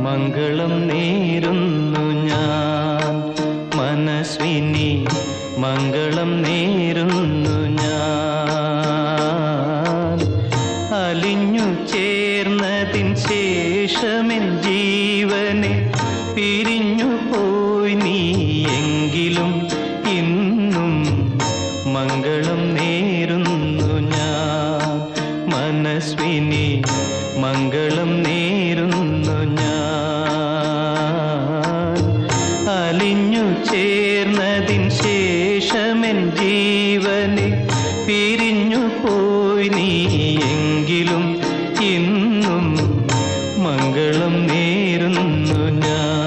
മംഗളം നേരുന്നു ഞാൻ മനസ്വിനി, മംഗളം നേരുന്നു ഞാൻ. അലിഞ്ഞു ചേർന്നതിൻ ശേഷമെൻ ജീവനെ പിരിഞ്ഞു പോയി നീ, എങ്കിലും ഇന്നും മംഗളം നേരുന്നു ഞാൻ മനസ്വിനി, മംഗളം നേരുന്നു ഞാൻ. അലിഞ്ഞു ചേർന്നതിൻ ശേഷമെൻ ജീവനെ പിരിഞ്ഞു പോയി നീ, എങ്കിലും ഇന്നും മംഗളം നേരുന്നു ഞാൻ.